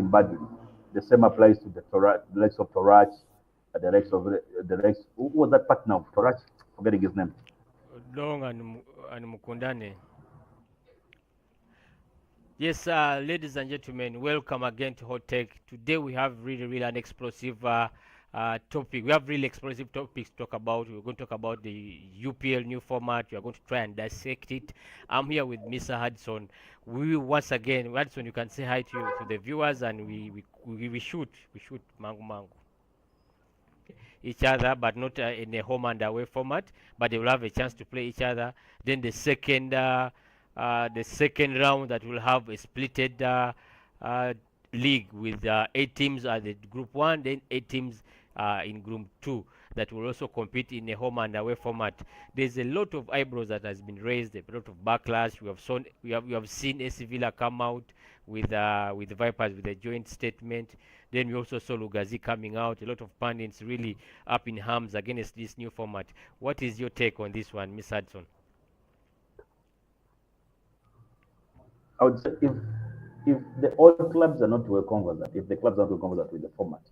doing badly. The same applies to the likes of Torach, the likes. Who was that partner of Torach? Forgetting his name. Long and Mukundane. Yes, ladies and gentlemen, welcome again to Hot Take. Today we have really an explosive topic. We have really explosive topics to talk about. We're going to talk about the UPL new format. We are going to try and dissect it. I'm here with Mr. Hudson. We once again, Hudson, you can say hi to the viewers, and we shoot mangu mangu each other, but not in a home and away format. But they will have a chance to play each other. Then the second round that will have a splitted league with 8 teams at the group 1, then 8 teams in group 2 that will also compete in a home and away format. There's a lot of eyebrows that has been raised, a lot of backlash. We have seen AC Villa come out with the Vipers with a joint statement. Then we also saw Lugazi coming out. A lot of pundits really up in arms against this new format. What is your take on this one, Miss Hudson? I would say if the all clubs are not welcome with that, if the clubs are not welcome with that with the format,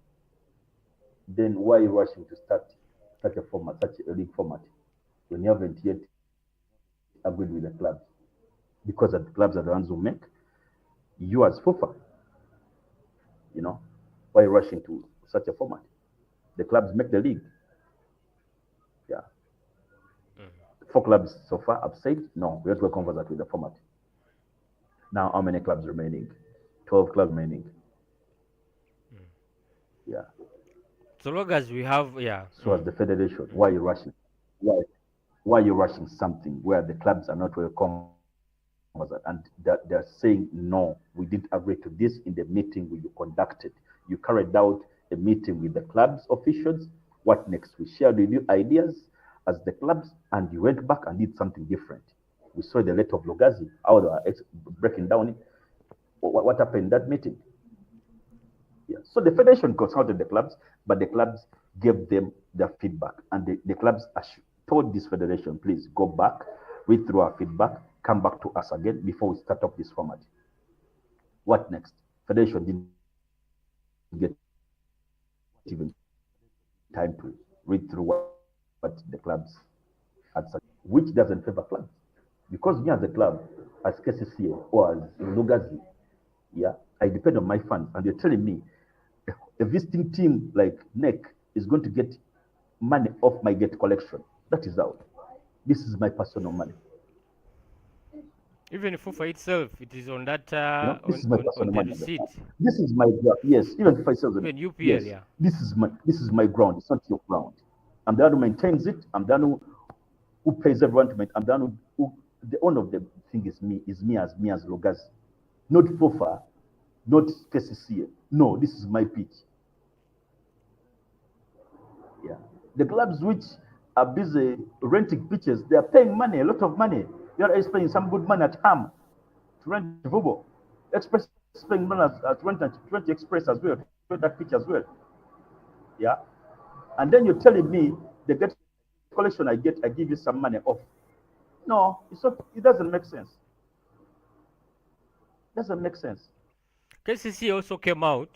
then why are you rushing to start such a format, such a league format, when you haven't yet agreed with the clubs? Because the clubs are the ones who make you as FUFA. You know, why are you rushing to such a format? The clubs make the league. Yeah. 4 clubs so far have said no, we have to welcome with that with the format. Now, how many clubs remaining? 12 clubs remaining. Yeah. So long as we have, yeah. So as the federation, why are you rushing? Why are you rushing something where the clubs are not welcome and they're saying no, we didn't agree to this in the meeting you conducted. You carried out a meeting with the clubs officials. What next? We shared with you ideas as the clubs, and you went back and did something different. We saw the letter of Lugazi, how they are breaking down it. What happened in that meeting? Yeah. So the federation consulted the clubs, but the clubs gave them their feedback. And the clubs told this federation, please go back, read through our feedback, come back to us again before we start up this format. What next? Federation didn't get even time to read through what the clubs had said, which doesn't favor clubs. Because me as a club, as KCCA or as Lugazi, yeah, I depend on my funds, and they're telling me a visiting team like NEC is going to get money off my gate collection. That is out. This is my personal money. Even FUFA itself, it is on that This is my on personal the money. receipt. This is my yes. Even if I sell them, Even UPL, yes. yeah. This is my ground. It's not your ground. I'm the one who maintains it. I'm the one who pays everyone to maintain. I'm the one who the owner of the thing is me as Lugazi, not FUFA, not KCCA. No, this is my pitch. Yeah. The clubs which are busy renting pitches, they are paying money, a lot of money. They are paying some good money at Ham to rent football. Express is paying money at rent Express as well, to rent that pitch as well. Yeah. And then you're telling me the get collection I get, I give you some money off. No, it's not, it doesn't make sense. It doesn't make sense. KCC also came out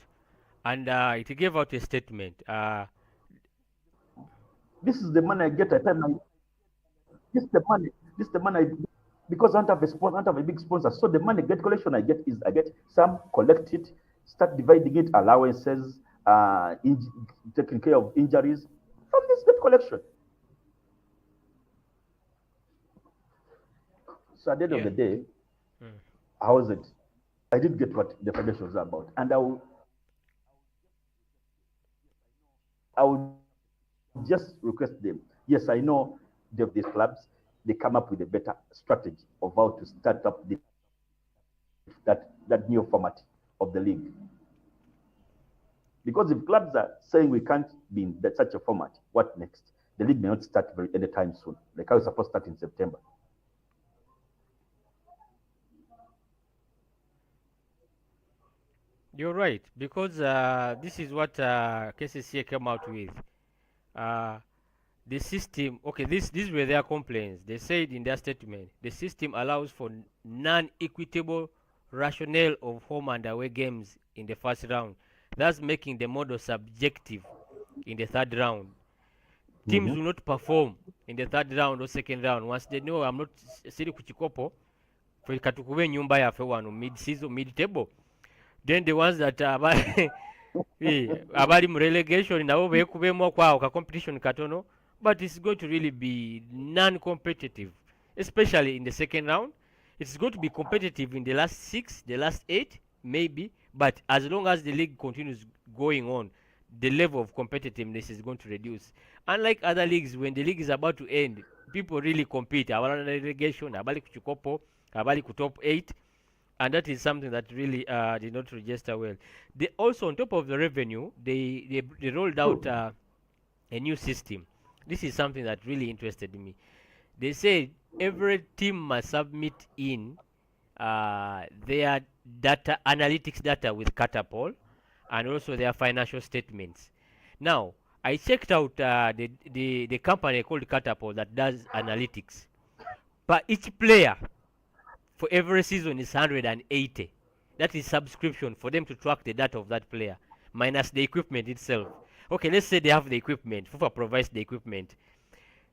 and it gave out a statement. This is the money I get. This is the money. This is the money because I don't have a sponsor, I don't have a big sponsor. So the money get collection I get is I get some, collect it, start dividing it, allowances, taking care of injuries from this debt collection. So at the end of the day, how was it? I did get what the federation was about, and I will just request them. Yes, I know these clubs, they come up with a better strategy of how to start up that new format of the league. Because if clubs are saying we can't be in such a format, what next? The league may not start anytime soon. Like I was supposed to start in September. You're right, because this is what KCCA came out with. The system, okay, these were their complaints. They said in their statement, the system allows for non-equitable rationale of home and away games in the first round, thus making the model subjective in the third round. Teams will not perform in the third round or second round once they know I'm not sitting kuchikopo for katukube nyumba yafe wano mid season mid table. Then the ones that abali mu relegation nabo beekubemu kwawo ka competition katono, but it's going to really be non-competitive, especially in the second round. It's going to be competitive in the last 6, the last 8, maybe, but as long as the league continues going on, the level of competitiveness is going to reduce. Unlike other leagues, when the league is about to end, people really compete. Abali relegation, abali kuchikopo, abali ku top 8, and that is something that really did not register well. They also, on top of the revenue, they rolled out a new system. This is something that really interested me. They said every team must submit in their data, analytics data with Catapult, and also their financial statements. Now, I checked out the company called Catapult that does analytics. But each player for every season is 180. That is subscription for them to track the data of that player, minus the equipment itself. Okay, let's say they have the equipment. FUFA provides the equipment.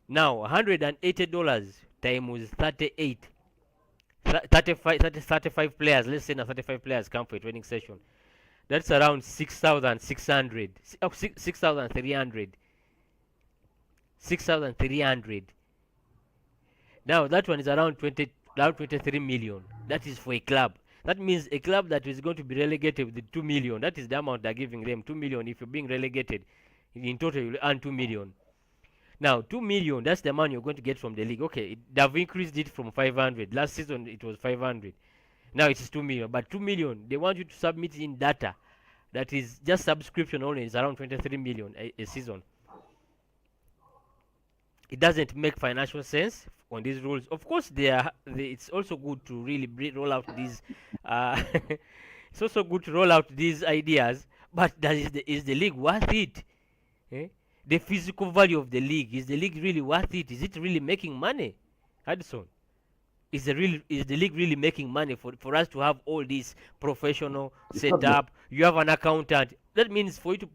Now, $180 times 38. 35 players. Let's say now 35 players come for a training session. That's around 6,600. 6,300. 6,300. Now, that one is around 23 million. That is for a club. That means a club that is going to be relegated with 2 million. That is the amount they're giving them. 2 million. If you're being relegated, in total you'll earn 2 million. Now, 2 million, that's the money you're going to get from the league. Okay, they've increased it from 500. Last season it was 500. Now it's 2 million. But 2 million, they want you to submit in data. That is just subscription only. It's around 23 million a season. It doesn't make financial sense on these rules. Of course, it's also good to really roll out these. It's also good to roll out these ideas. But is the league worth it? Eh? The physical value of the league really worth it? Is it really making money? Hudson, is the league really making money for us to have all this professional setup? You have an accountant. That means for you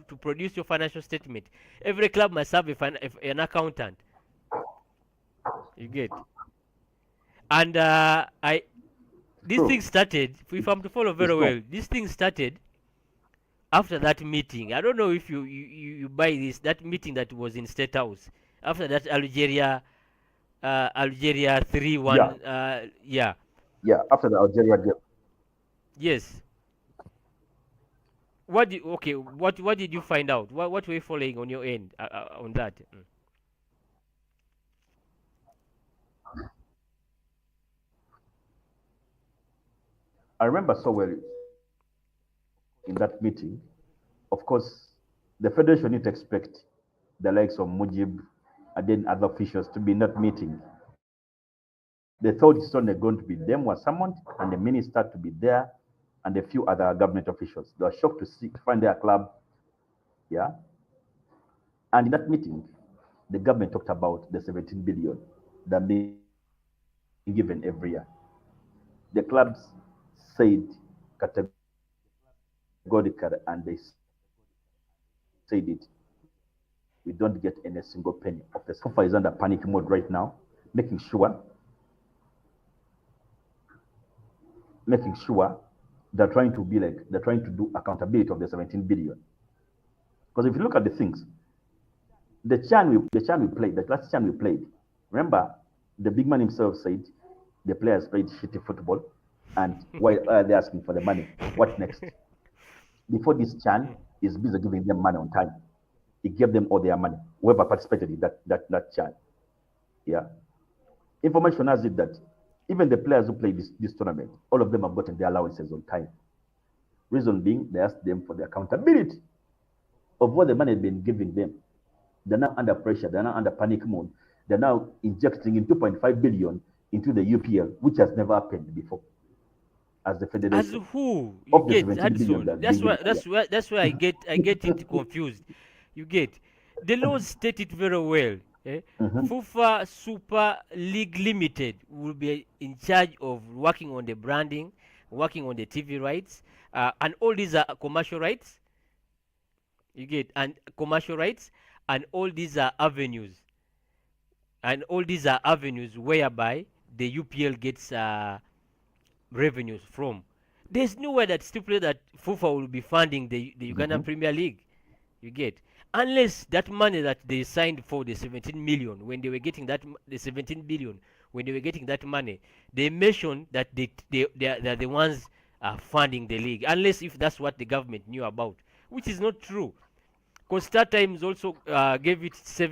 to produce your financial statement, every club must have an accountant. You get? And this thing started, if I'm to follow very well, this thing started after that meeting. I don't know if you buy this, that meeting that was in State House. After that Algeria 3-1. Yeah, after the Algeria game. Yes. What did you find out? What were you following on your end on that? I remember so well in that meeting. Of course, the federation need to expect the likes of Mujib and then other officials to be in that meeting. They thought it's only going to be them were summoned and the minister to be there and a few other government officials. They were shocked to find their club. Yeah. And in that meeting, the government talked about the 17 billion that being given every year. The clubs said categorically, and they said it, we don't get any single penny of the FUFA is under panic mode right now, making sure they're trying to do accountability of the 17 billion. Because if you look at the things, the last chan we played, remember the big man himself said the players played shitty football, and why are they asking for the money? What next? Before this chan is busy giving them money on time. He gave them all their money, whoever participated in that chan. Yeah. Information has it that even the players who played this tournament, all of them have gotten their allowances on time. Reason being, they asked them for the accountability of what the money had been giving them. They're now under pressure. They're now under panic mode. They're now injecting in 2.5 billion into the UPL, which has never happened before. As the federation. As who? You get Hudson. That's where I get it confused. You get the laws state it very well. FUFA Super League Limited will be in charge of working on the branding, working on the TV rights, and all these are commercial rights. You get, and commercial rights, and all these are avenues, whereby the UPL gets revenues from. There's nowhere that stipulates that FUFA will be funding the Ugandan Premier League. You get, unless that money that they signed for the 17 million when they were getting the 17 billion, when they were getting that money, they mentioned that they're the ones funding the league, unless if that's what the government knew about, which is not true. Because Star Times also gave it Star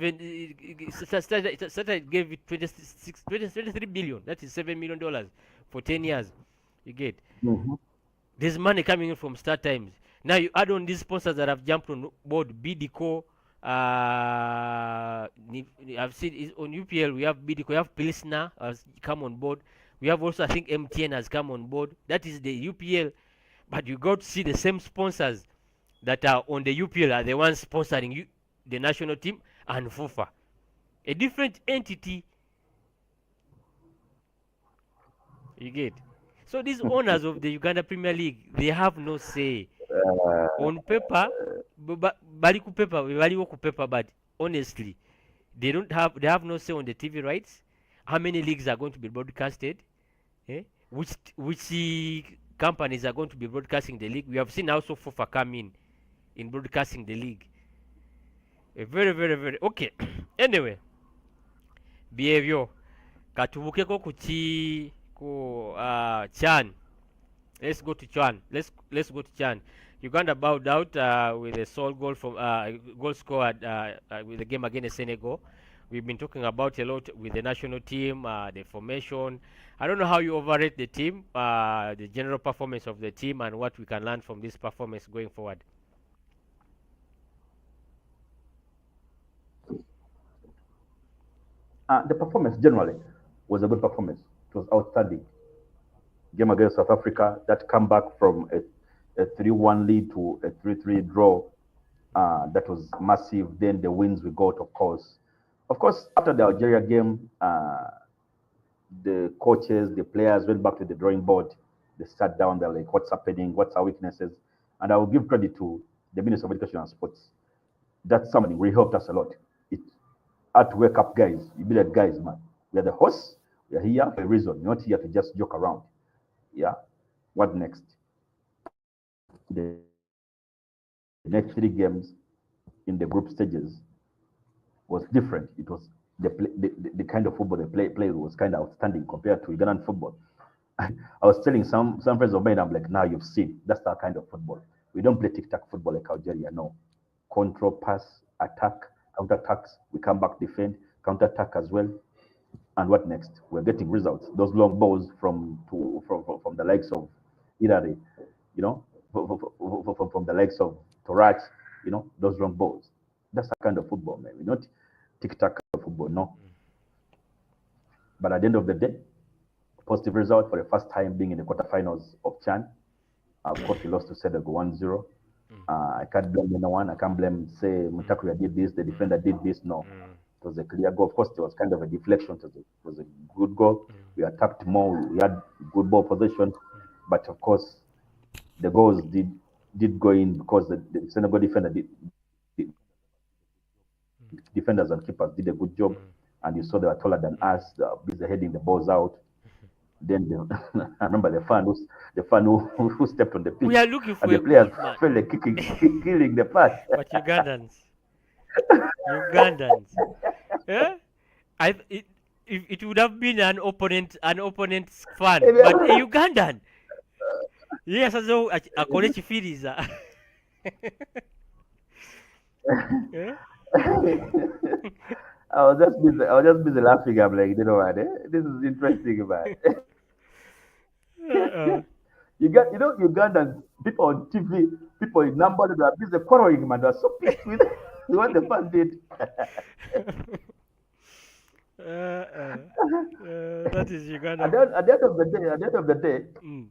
gave it 23 billion. That is $7 million for 10 years. You get, Mm-hmm. there's money coming in from Star Times. Now you add on these sponsors that have jumped on board. BDCO, I've seen it on UPL. We have BDCO, we have Pilsner has come on board. We have also, I think, MTN has come on board. That is the UPL. But you got to see the same sponsors that are on the UPL are the ones sponsoring the national team and FUFA. A different entity. You get. So these owners of the Uganda Premier League, they have no say. On paper, bali ku paper, baliwo ku paper, but honestly, they have no say on the TV rights. How many leagues are going to be broadcasted? Eh? Which companies are going to be broadcasting the league? We have seen also FUFA come in broadcasting the league. Very, very, very okay. Anyway, behavior. Katubukeko ku Chan. Let's go to Chan. Let's go to Chan. Uganda bowed out with a sole goal from goal scored with the game against Senegal. We've been talking about a lot with the national team, the formation. I don't know how you overrate the team, the general performance of the team, and what we can learn from this performance going forward. The performance generally was a good performance. It was outstanding. Game against South Africa, that comeback from a 3-1 lead to a 3-3 draw, that was massive. Then the wins we got, of course. Of course, after the Algeria game, the coaches, the players went back to the drawing board. They sat down, they're like, what's happening? What's our weaknesses? And I will give credit to the Minister of Education and Sports. That's somebody really helped us a lot. It had to wake up, guys. You be like, guys, man, we are the hosts. We are here for a reason. You're not here to just joke around. Yeah. What next? The next 3 games in the group stages was different. It was the kind of football they played was kind of outstanding compared to Ugandan football. I was telling some friends of mine, I'm like, now you've seen, that's our kind of football. We don't play tic-tac football like Algeria, no. Control, pass, attack, counter-attacks, we come back, defend, counter-attack as well. And what next? We're getting results. Those long balls from the likes of Irari, you know, from the likes of Torach, you know, those long balls. That's the kind of football, man. We're not tic-tac kind of football, no. But at the end of the day, positive result for the first time being in the quarterfinals of Chan. Of course, we lost to Senegal 1-0. I can't blame anyone. I can't blame, say, Mutakuya did this, the defender did this. No. It was a clear goal. Of course, there was kind of a deflection. It was a good goal. We attacked more. We had good ball possession. But of course, the goals did go in because the Senegal defenders and keepers did a good job. And you saw they were taller than us. They were busy heading the balls out. Then I remember the fan who stepped on the pitch. We are looking for and the players felt like killing the pass. But Ugandans, yeah? It would have been an opponent's fan, but a Ugandan. Yes, as though a college fees. Yeah? I was just busy laughing. I'm like, you know what? This is interesting, man. Ugandans, people on TV, people in number, they are busy quarreling, man. They're so pissed with what the fans did. That is Uganda. At the end of the day,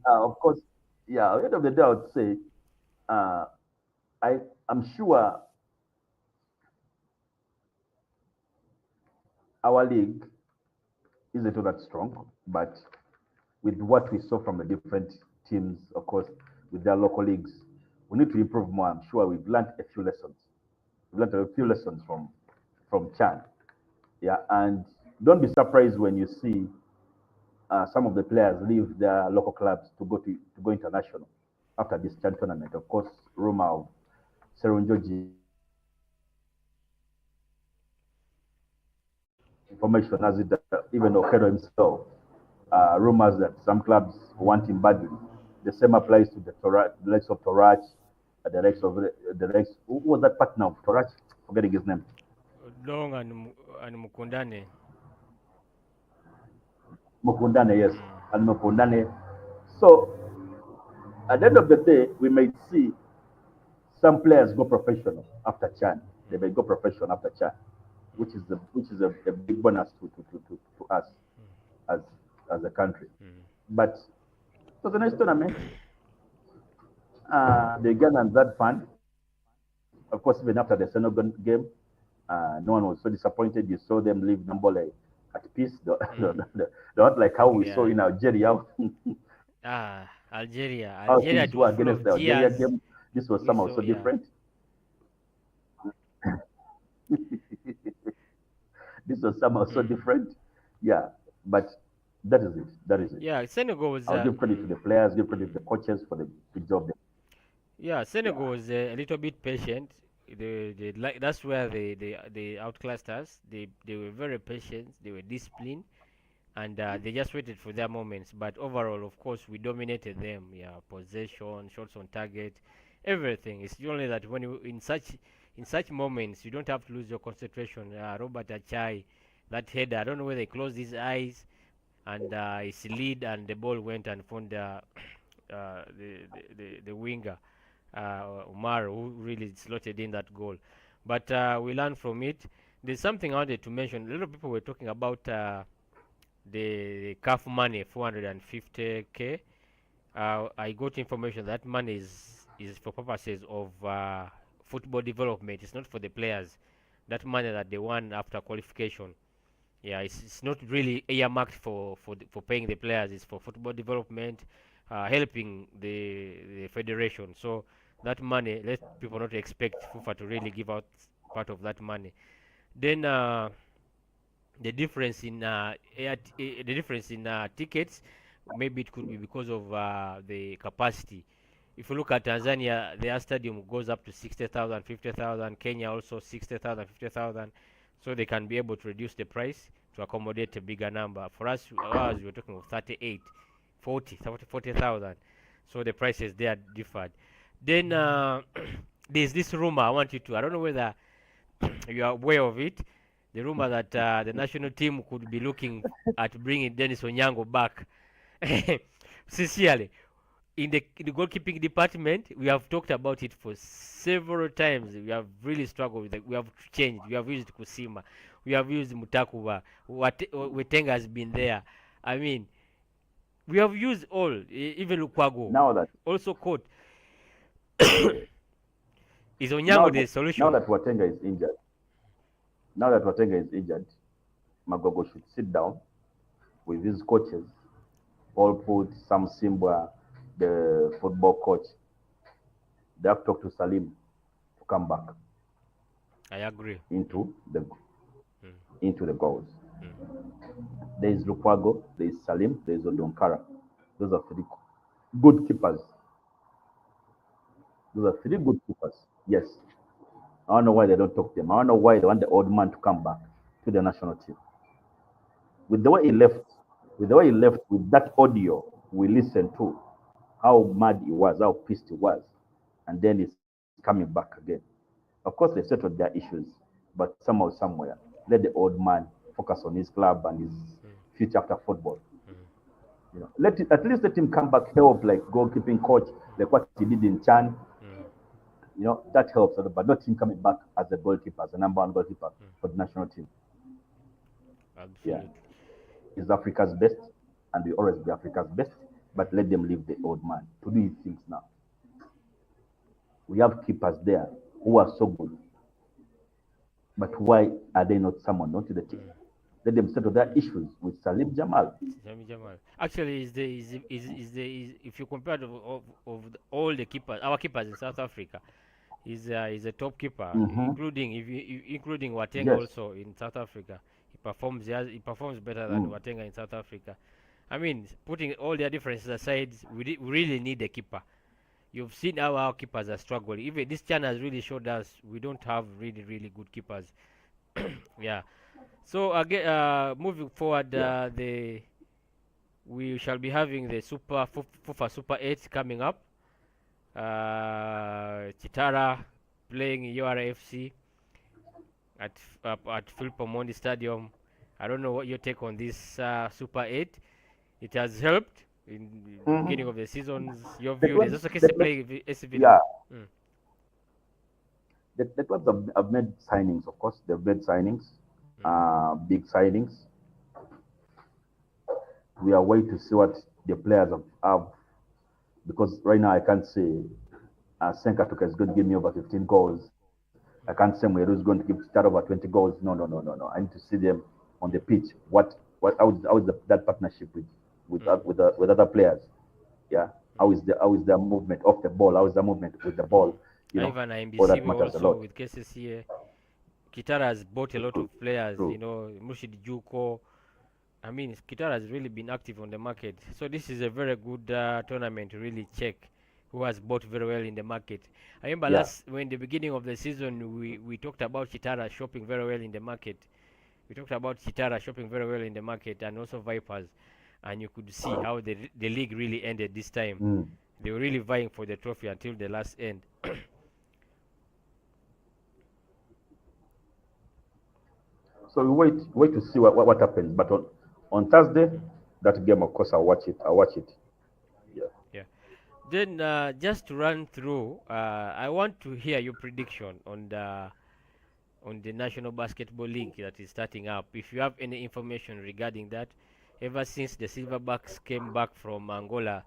of course, yeah, at the end of the day, I would say, I'm sure our league isn't all that strong, but with what we saw from the different teams, of course, with their local leagues. We need to improve more. I'm sure we've learned a few lessons. We've learned a few lessons from Chan. Yeah, and don't be surprised when you see some of the players leave their local clubs to go international after this Chan tournament. Of course, rumor of Serunjoji information as it even Okedo himself. Rumors that some clubs want him badly. The same applies to the likes of Torach, the likes. Who was that partner of Torach? Forgetting his name. Long and Mukundane. Mukundane, yes, and Mukundane. So at the end of the day, we may see some players go professional after Chan. They may go professional after Chan, which is a big bonus to us as as a country. But it was a nice tournament. The Ugandans had fun. Of course, even after the Senegal game, no one was so disappointed. You saw them leave Nambole at peace. Not like how we saw in Algeria. Algeria. How Algeria things were full against of the Algeria tears. game. This was somehow so different. This was somehow so different. Yeah, but that is it. That is it. Yeah, Senegal was. I'll give credit to the players, give credit to the coaches for the good job. Yeah, Senegal was a little bit patient. Like that's where they outclassed us. They were very patient. They were disciplined, and they just waited for their moments. But overall, of course, we dominated them. Yeah, possession, shots on target, everything. It's only that when you in such moments, you don't have to lose your concentration. Robert Achai, that header, I don't know whether he closed his eyes and he slid and the ball went and found the winger. Umar, who really slotted in that goal. But we learned from it. There's something I wanted to mention. A lot of people were talking about the CAF money, 450k. I got information that money is for purposes of football development. It's not for the players. That money that they won after qualification. Yeah, it's not really earmarked for paying the players. It's for football development, helping the federation. So that money, let people not expect FUFA to really give out part of that money. Then the difference in tickets, maybe it could be because of the capacity. If you look at Tanzania, their stadium goes up to 60,000, 50,000. Kenya also 60,000, 50,000. So they can be able to reduce the price to accommodate a bigger number. For us, ours, we were talking of 38, 40,000. So the prices there differed. Then there's this rumor. I want you to. I don't know whether you are aware of it. The rumor that the national team could be looking at bringing Dennis Onyango back. Sincerely, in the goalkeeping department, we have talked about it for several times. We have really struggled with it. We have changed. We have used Kusima. We have used Mutakuba. Wetenga has been there. I mean, we have used all, even Lukwago. Now that also caught. Is Onyango the solution? Now that Watenga is injured, Magogo should sit down with his coaches, Paul Put, Sam Simbwa, the football coach. They have to talk to Salim to come back. I agree. Into the goals. There is Lukwago, there is Salim, there is Odonkara. Those are three good keepers. Yes. I don't know why they don't talk to them. I don't know why they want the old man to come back to the national team. With the way he left, with that audio we listened to, how mad he was, how pissed he was, and then he's coming back again. Of course, they settled their issues, but somehow, somewhere, let the old man focus on his club and his future after football. You know, at least let him come back, help like goalkeeping coach, like what he did in Chan. You know, that helps, but not him coming back as a goalkeeper, as a number one goalkeeper for the national team. Absolutely. Yeah. He's Africa's best, and will always be Africa's best, but let them leave the old man to do his things now. We have keepers there who are so good, but why are they not someone, not to the team? Let them settle their issues with Salim Jamal. Sami Jamal. Actually, if you compare all the keepers, our keepers in South Africa, is a top keeper, Mm-hmm. including including Watenga Yes. also in South Africa. He performs better than Mm. Watenga in South Africa. I mean, putting all their differences aside, we really need a keeper. You've seen how our keepers are struggling. Even this channel has really showed us we don't have really good keepers. Yeah. So again, moving forward, Yeah. the we shall be having the FUFA Super 8 coming up. Chitara playing URFC at Philip Omondi Stadium. I don't know what your take on this Super 8. It has helped in the beginning Mm-hmm. of the seasons. Your The view? There's clubs, also KC playing AC Villa. yeah, Mm, the clubs have made signings, of course. They've made signings, mm, big signings. We are waiting to see what the players have because right now I can't say Senka Tuka is going to give me over 15 goals. I can't say Mweru is going to give start over 20 goals. No. I need to see them on the pitch. How is that partnership mm, with other players? Yeah. How is their movement off the ball? How is their movement with the mm. ball? Even All IMBC that we matters a also lot. with KCCA. Kitara has bought a lot of True. players, True. Mushid Juko. I mean, Kitara has really been active on the market. So this is a very good tournament to really check who has bought very well in the market. I remember Yeah. when the beginning of the season, we talked about Kitara shopping very well in the market. We talked about Chitara shopping very well in the market and also Vipers. And you could see how the league really ended this time. Mm. They were really vying for the trophy until the last end. So we wait to see what happens. But on Thursday, that game, of course, I'll watch it. I'll watch it. Yeah. Yeah. Then just to run through, I want to hear your prediction on the National Basketball League that is starting up. If you have any information regarding that, ever since the Silverbacks came back from Angola,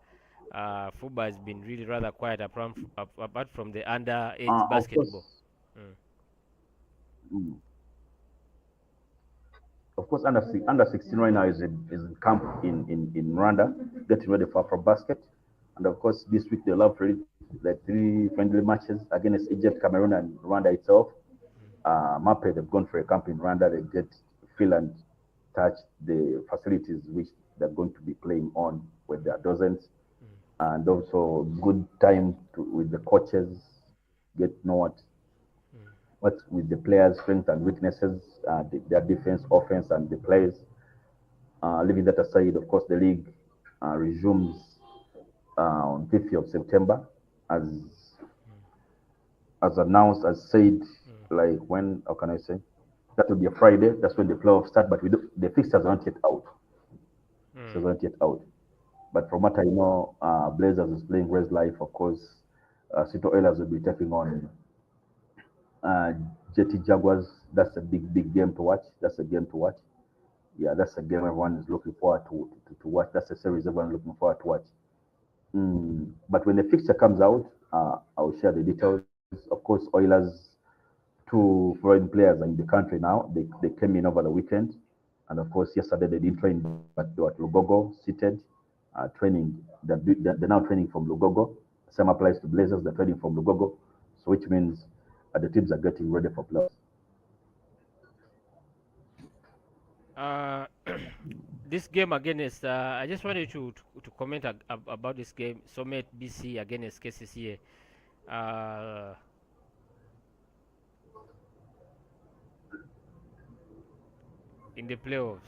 FUBA has been really rather quiet apart from the underage Of basketball. course, Mm, mm, of course, under 16 right now is in camp in Rwanda, getting ready for basket. And of course, this week they'll have like three friendly matches against Egypt, Cameroon, and Rwanda itself. MAPE, they've gone for a camp in Rwanda. They get feel and touch the facilities which they're going to be playing on with their dozens, mm, and also good time with the coaches, get know mm, what with the players' strengths and weaknesses, their defense, offense, and the players. Leaving that aside, of course, the league resumes on 5th of September, as as announced, as said, mm, like when, how can I say? That will be a Friday. That's when the playoffs start, but the fixtures aren't yet out. mm, Fixtures aren't yet out. But from what I know, Blazers is playing Res Life, of course. Sito Oilers will be taking on uh, JT Jaguars. That's a big game to watch. That's a game to watch. Yeah, that's a game everyone is looking forward to watch. That's a series everyone is looking forward to watch. But when the fixture comes out, I'll share the details. Of course, Oilers, two foreign players are in the country now. They came in over the weekend. And of course, yesterday they didn't train, but they were at Lugogo, seated, training. They're now training from Lugogo. Same applies to Blazers. They're training from Lugogo. So which means the teams are getting ready for playoffs. Uh, this game against I just wanted to comment about this game. Summit BC against KCCA in the playoffs.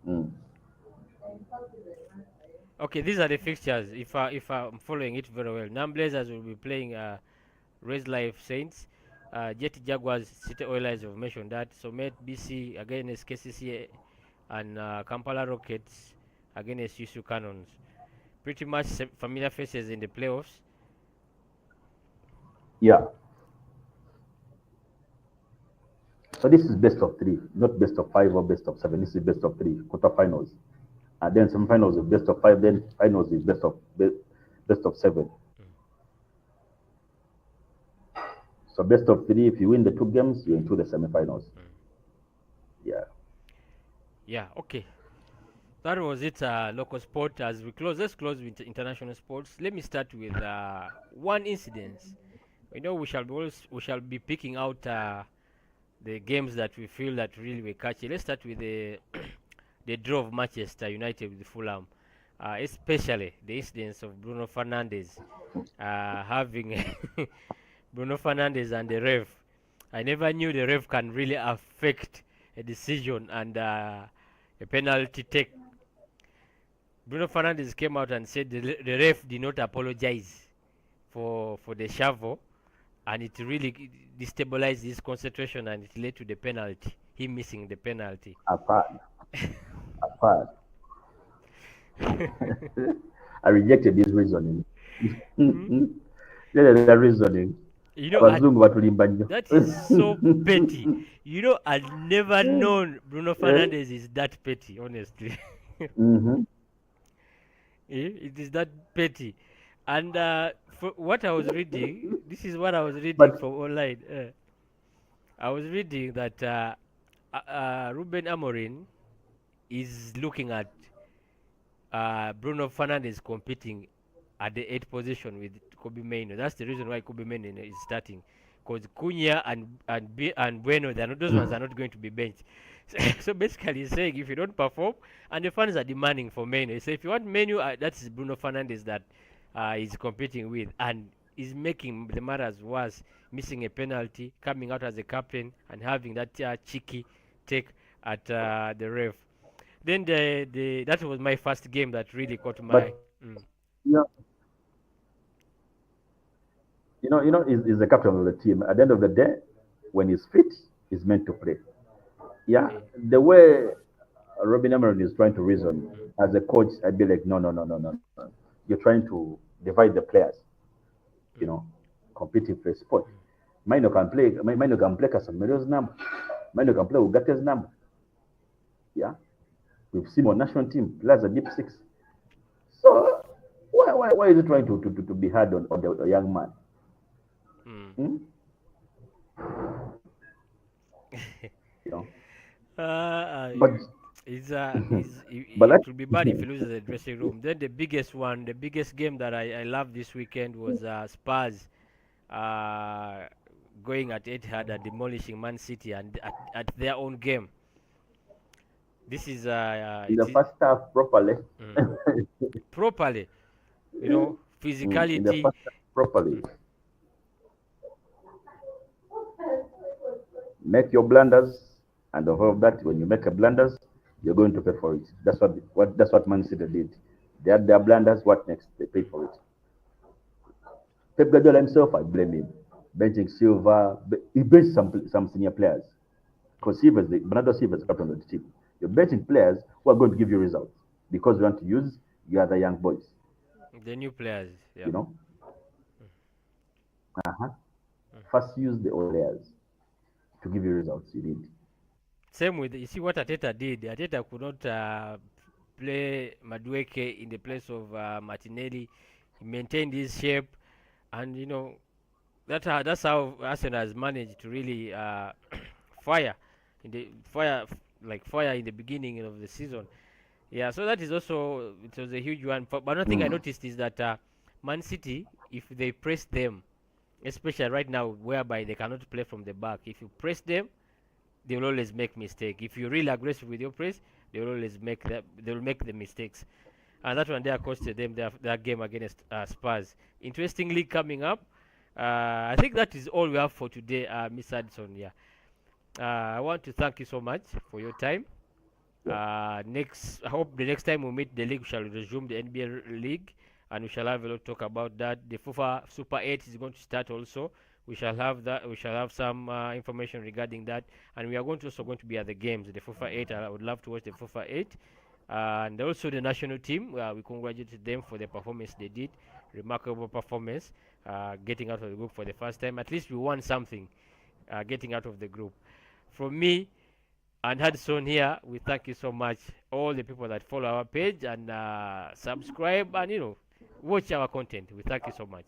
Mm. Okay, these are the fixtures. If I'm following it very well, Nam Blazers will be playing Raise Life Saints, Jet Jaguars, City Oilers. Have mentioned that. Summit BC against KCCA and Kampala Rockets against USU Cannons. Pretty much familiar faces in the playoffs. Yeah. So this is best of three, not best of five or best of seven. This is best of three, quarterfinals. And then semifinals is best of five, then finals is best of seven. So best of three, if you win the two games, you're into the semifinals. Mm. Yeah, okay. That was it, local sport. As we close, let's close with international sports. Let me start with one incident. We shall be picking out the games that we feel that really were catchy. Let's start with the the draw of Manchester United with Fulham, especially the incidents of Bruno Fernandes having Bruno Fernandes and the ref. I never knew the ref can really affect a decision and a penalty take. Bruno Fernandes came out and said the ref did not apologize for the shovel, and it really destabilized his concentration and it led to the penalty. Him missing the penalty. Apart, apart. I rejected this reasoning. The reasoning. You know, Abazungu batulimba nnyo. that is so petty. You know, I've never known Bruno Fernandes is that petty, honestly. Mhm. It is that petty. And for what I was reading, this is what I was reading But from online. I was reading that Ruben Amorim is looking at Bruno Fernandes competing at the 8th position with Kobe Mainoo. That's the reason why Kobe Mainoo is starting. Because Cunha and Bueno, those ones are not going to be benched. So basically, he's saying if you don't perform, and the fans are demanding for Mainoo. He said if you want Mainoo, that's Bruno Fernandes that he's competing with, and is making the matters worse, missing a penalty, coming out as a captain, and having that cheeky take at the ref. Then that was my first game that really caught my eye. but you know, he's the captain of the team. At the end of the day, when he's fit, he's meant to play. Yeah, Okay. the way Robin Emery is trying to reason as a coach, I'd be like, no, no, no, no, no, no. You're trying to divide the players, you know, competing for a sport. Mino can play Casemiro's number. Mino can play Ugate's number. Yeah, we've seen on national team players are deep six. So why is he trying to be hard on the young man? Mm. Hmm? You know, but It that would be bad if he loses the dressing room. Then the biggest game that I loved this weekend was Spurs uh, going at Etihad and demolishing Man City and at their own game. This is in the first half properly, mm, properly, in the physicality. first half properly, Mm, make your blunders, and of all of that, when you make a blunders, you're going to pay for it. That's what Man City did. They had their blunders. What next? They paid for it. Pep Guardiola himself, I blame him. Benching Silva, he benched some senior players. Because Bernardo Silva is the captain of the team. You're benching players who are going to give you results because you want to use your other young boys. the new players, yeah. You know, uh-huh. First use the old players to give you results. You need. Same with you see what Ateta did. Ateta could not play Madueke in the place of Martinelli. He maintained his shape, and that's how Arsenal has managed to really fire fire in the beginning of the season. Yeah, so that is also it was a huge one. But another thing I Mm. noticed is that Man City, if they press them, especially right now, whereby they cannot play from the back, if you press them, they will always make mistake. If you're really aggressive with your press, they will always they will make the mistakes. And that one there costed them their game against Spurs. Interestingly, coming up, I think that is all we have for today, Miss Hudson. Yeah, I want to thank you so much for your time. Yeah. I hope the next time we meet, the league shall resume the NBA league, and we shall have a lot to talk about that. The FUFA Super 8 is going to start also. We shall have that. We shall have some information regarding that, and we are also going to be at the games. The FUFA 8. I would love to watch the FUFA 8, and also the national team. We congratulated them for the performance they did. Remarkable performance, getting out of the group for the first time. At least we won something, getting out of the group. From me and Hudson here, we thank you so much. All the people that follow our page and subscribe and watch our content. We thank you so much.